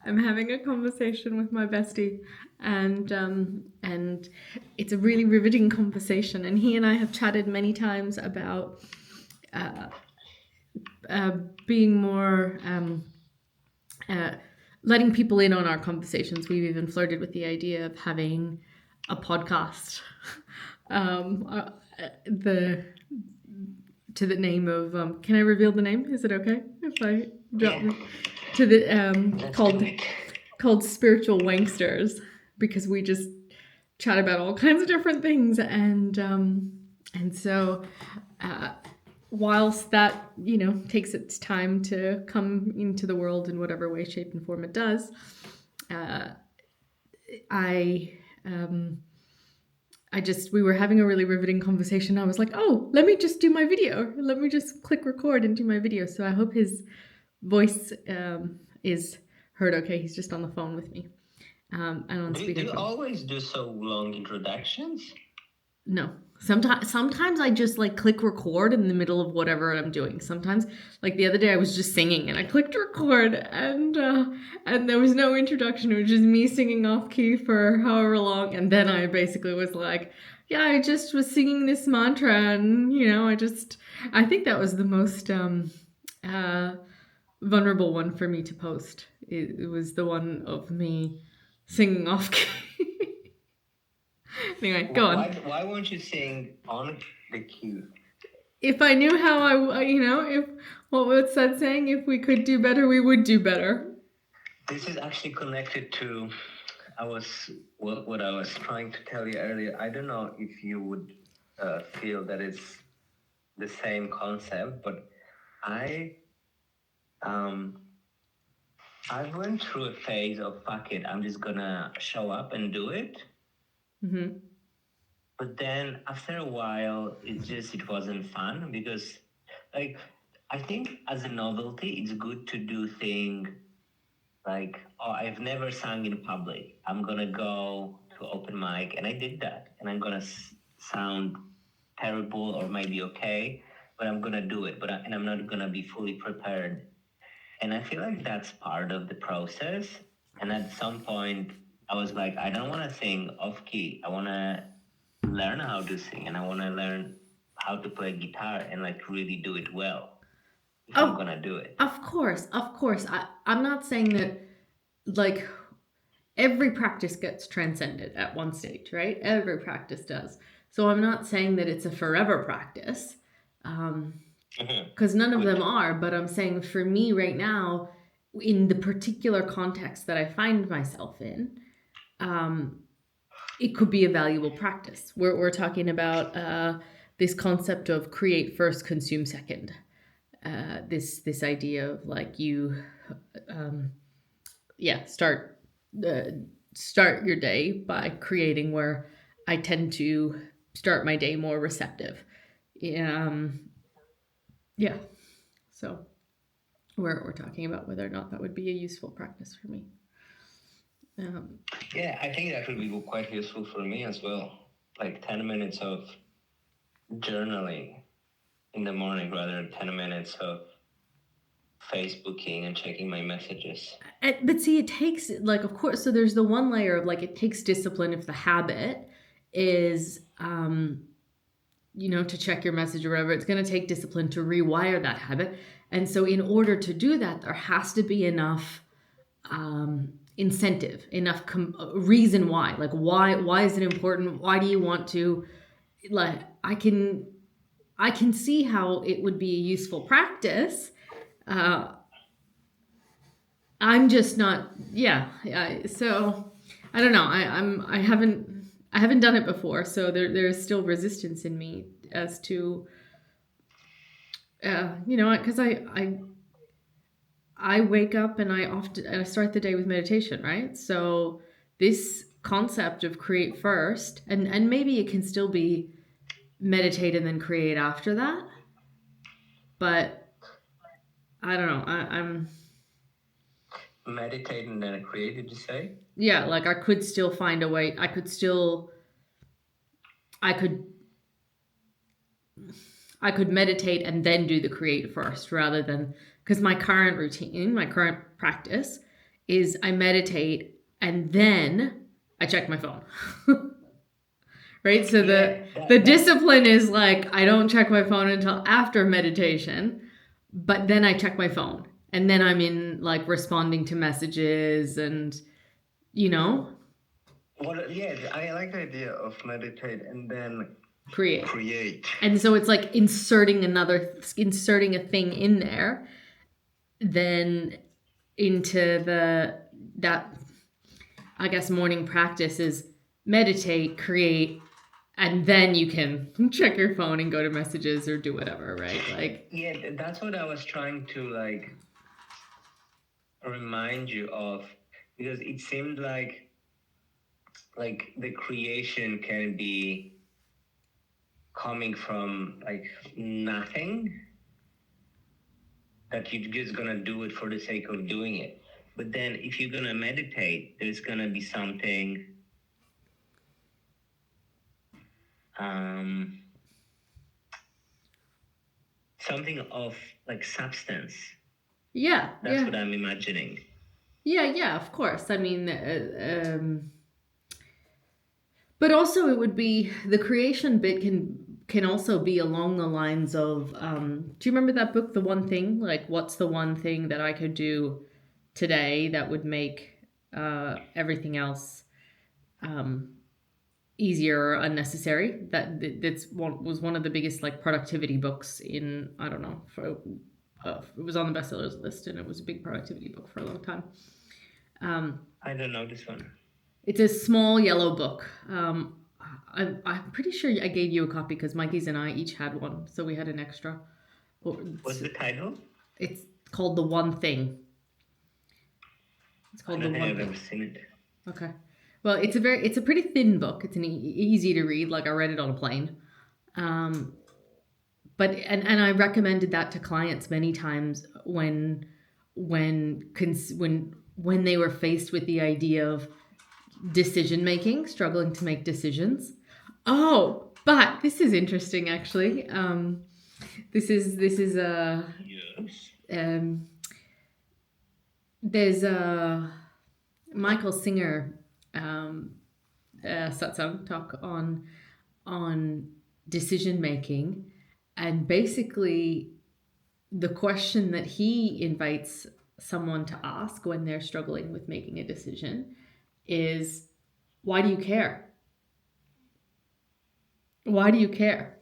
I'm having a conversation with my bestie, and it's a really riveting conversation. And he and I have chatted many times about uh, uh, being more uh, letting people in on our conversations. We've even flirted with the idea of having a podcast. um, uh, the to the name of can I reveal the name? Is it okay if I drop Yeah, it? To the let's do called it. Spiritual Wanksters, because we just chat about all kinds of different things, and so uh, whilst that takes its time to come into the world in whatever way, shape, and form it does, uh, I we were having a really riveting conversation. I was like, oh, let me just do my video. Let me just click record and do my video. So I hope his voice is heard okay. He's just on the phone with me and on Do you speakerphone. always do so long introductions? No. Sometimes I just like click record in the middle of whatever I'm doing. Sometimes, like the other day, I was just singing and I clicked record and there was no introduction. It was just me singing off key for however long, and then I basically was like, "Yeah, I just was singing this mantra, and I think that was the most uh, vulnerable one for me to post. It was the one of me singing off key." Anyway, go on. Why won't you sing on the key? If I knew how if what was that saying? If we could do better, we would do better. This is actually connected to I was what I was trying to tell you earlier. I don't know if you would feel that it's the same concept, but I um I went through a phase of fuck it, I'm just gonna show up and do it. Mm-hmm. But then after a while, it wasn't fun because, like, I think as a novelty, it's good to do things like, oh, I've never sung in public. I'm gonna go to open mic, and I did that, and I'm gonna sound terrible or maybe okay, but I'm gonna do it. And I'm not gonna be fully prepared. And I feel like that's part of the process. And at some point, I was like, I don't want to sing off key. I want to learn how to sing, and I want to learn how to play guitar and like really do it well if I'm Oh, gonna do it. of course, of course. I'm not saying that like every practice gets transcended at one stage, right? Every practice does. So I'm not saying that it's a forever practice, because none of them Good. are. But I'm saying for me right now, in the particular context that I find myself in, um, it could be a valuable practice. We're talking about this concept of create first, consume second. This idea of like you, um, yeah, uh, start your day by creating, where I tend to start my day more receptive. Um, yeah, so we're talking about whether or not that would be a useful practice for me. Um, Yeah, I think that would be quite useful for me as well. Like 10 minutes of journaling in the morning rather than 10 minutes of Facebooking and checking my messages. but see, it takes like, of course. So there's the one layer of like it takes discipline if the habit is to check your message or whatever. It's going to take discipline to rewire that habit. And so, in order to do that, there has to be enough incentive, enough reason why. Like, why is it important? Why do you want to? Like, I can see how it would be a useful practice. Uh, I'm just not. Yeah. So I don't know. I haven't done it before, so there's still resistance in me as to because I wake up and I start the day with meditation, right? So this concept of create first, and maybe it can still be meditate and then create after that, but I don't know. I'm Meditate and then create, did you say? yeah, like I could still find a way. I could I could meditate and then do the create first, rather than, because my current routine, my current practice is I meditate and then I check my phone. Right? So Yeah, the that discipline is like I don't check my phone until after meditation, but then I check my phone. And then I'm in like responding to messages and you know, what? Yeah, I like the idea of meditate and then create. create. And so it's like inserting a thing in there, then into that I guess morning practice is meditate, create, and then you can check your phone and go to messages or do whatever, right? Like, Yeah, that's what I was trying to like remind you of, because it seemed like the creation can be coming from like nothing, that you're just gonna do it for the sake of doing it. But then if you're gonna meditate, there's gonna be um something of like substance. yeah, That's yeah, what I'm imagining. yeah, of course. I mean, but also it would be the creation bit can also be along the lines of do you remember that book, The One Thing? Like, what's the one thing that I could do today that would make everything else um, easier or unnecessary? Was one of the biggest like productivity books in I don't know it was on the bestsellers list and it was a big productivity book for a long time. I don't know this one. It's a small yellow book. I'm pretty sure I gave you a copy because Mikey's and I each had one, so we had an extra. What's the title? It's called The One Thing. It's I called The don't think One I've Thing. ever seen it. Okay. Well, it's a pretty thin book. It's easy to read. Like I read it on a plane. Um, but and I recommended that to clients many times when they were faced with the idea of decision making, struggling to make decisions. Oh, but this is interesting actually. This is a Yes. um, there's a Michael Singer satsang talk on decision making, and basically the question that he invites someone to ask when they're struggling with making a decision is, why do you care? Why do you care?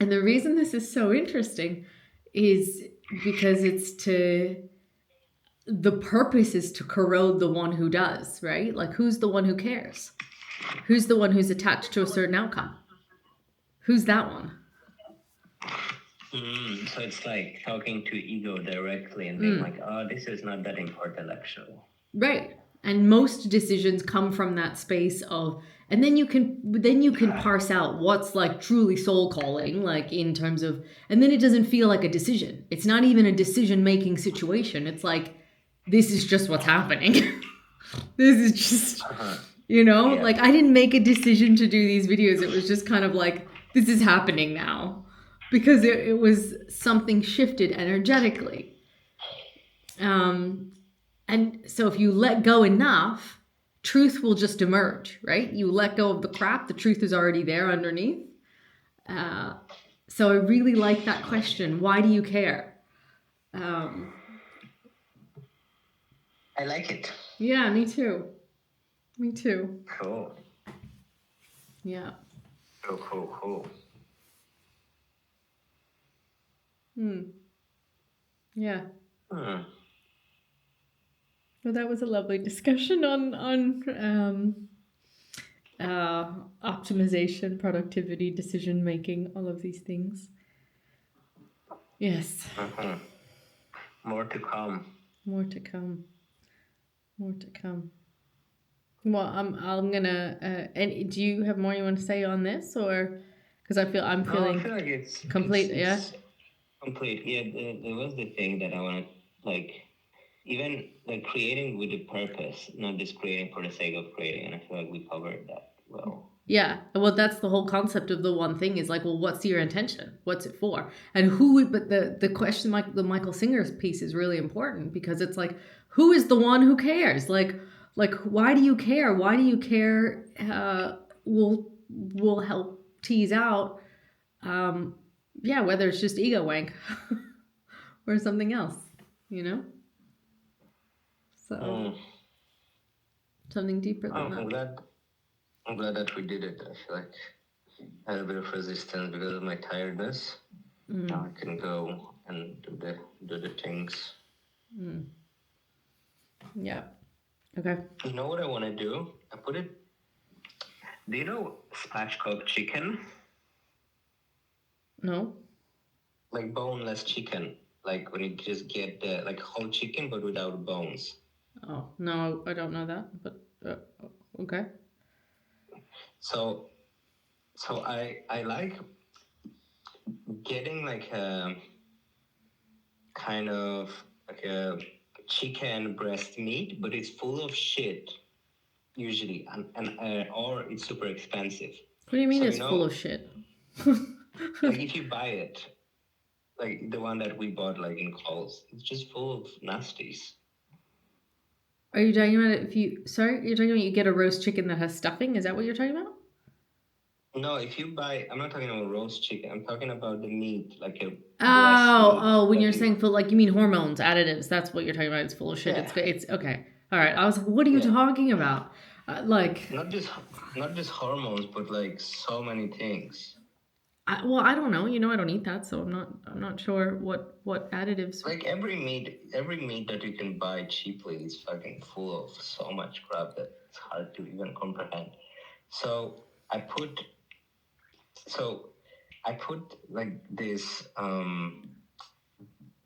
And the reason this is so interesting is because the purpose is to corrode the one who does, right? Like, who's the one who cares? Who's the one who's attached to a certain outcome? Who's that one? So it's like talking to ego directly and being like, oh, this is not that important actually. Right. And most decisions come from that space of, and then you can parse out what's like truly soul calling, like in terms of, and then it doesn't feel like a decision. It's not even a decision making situation. It's like, this is just what's happening. This is just, Yeah. like I didn't make a decision to do these videos. It was just kind of like, this is happening now because it was something shifted energetically. And so if you let go enough, truth will just emerge, right? You let go of the crap, the truth is already there underneath. So I really like that question. Why do you care? I like it. Yeah, me too. Me too. Cool. Yeah. Cool. Yeah. Hmm. Well, that was a lovely discussion on optimization, productivity, decision making, all of these things. Yes. More to come. More to come. More to come. Well, I'm gonna. And do you have more you want to say on this, or because I'm No, feeling I feel like it's complete? Yeah. complete. Yeah, there was the thing that I want to like, even like creating with a purpose, not just creating for the sake of creating. And I feel like we covered that well. Yeah. Well, that's the whole concept of the one thing is like, well, what's your intention? What's it for? And who, but the question, like the Michael Singer's piece is really important because it's like, who is the one who cares? Like, why do you care? Why do you care? We'll help tease out, um, yeah, whether it's just ego wank or something else, you know? So Hmm. something deeper Oh, than that. I'm glad that we did it. I feel like I had a bit of resistance because of my tiredness. Now I can go and do the things. Yeah. Okay. You know what I want to do? I put it. Do you know spatchcock chicken? No. Like boneless chicken. Like when you just get the like whole chicken but without bones. Oh, no, I don't know that, but okay. So I like getting like a kind of like a chicken breast meat, but it's full of shit usually, and or it's super expensive. What do you mean So it's full of shit? like if you buy it, like the one that we bought like in Coles, it's just full of nasties. Are you talking about if you, sorry, you're talking about you get a roast chicken that has stuffing? Is that what you're talking about? No, if you buy, I'm not talking about roast chicken. I'm talking about the meat, like a breast Oh, meat oh, when that you're you. saying full, like you mean hormones, additives. That's what you're talking about. It's full of shit. Yeah, It's okay. All right. I was like, what are you yeah. talking about? Like, Not just hormones, but like so many things. well, I don't know. You know, I don't eat that, so I'm not sure what additives. Like every meat that you can buy cheaply is fucking full of so much crap that it's hard to even comprehend. So I put so I put like this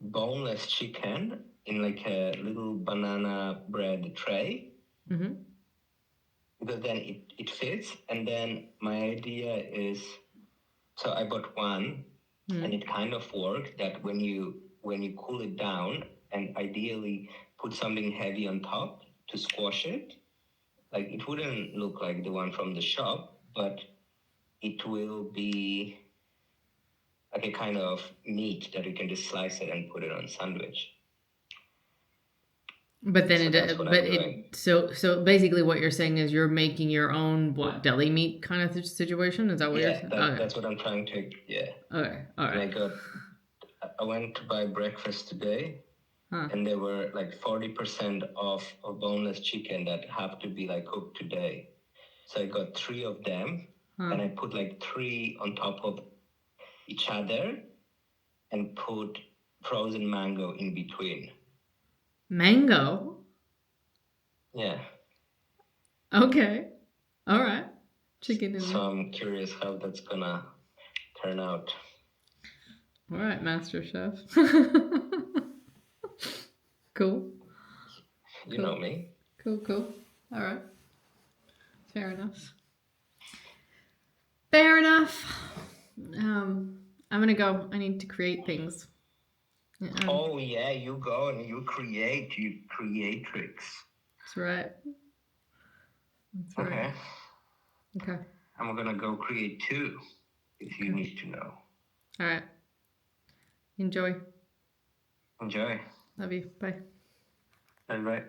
boneless chicken in like a little banana bread tray Mm-hmm. because then it fits. And then my idea is, so I bought one, and Mm-hmm. it kind of worked that when you cool it down and ideally put something heavy on top to squash it, like it wouldn't look like the one from the shop, but it will be like a kind of meat that you can just slice it and put it on sandwich. But then So that's what but I'm doing. so basically what you're saying is you're making your own what deli meat kind of situation. Is that what you're Yeah, saying? that, Okay. that's what I'm trying to. Yeah, Okay. All and right. I went to buy breakfast today, Huh. and there were like 40% off of boneless chicken that have to be like cooked today. So I got three of them, Huh. and I put like three on top of each other, and put frozen mango in between. Mango. Yeah. Okay. All right. Chicken in So there. I'm curious how that's gonna turn out. All right, Master Chef. Cool. You Cool. know me. Cool. Cool. All right. Fair enough. Fair enough. I'm gonna go. I need to create things. Oh yeah, you go and you create, you creatrix. That's right. That's right. Okay. Okay. I'm gonna go create two, if you Okay. need to know. All right. Enjoy. Enjoy. Love you. Bye. Bye bye.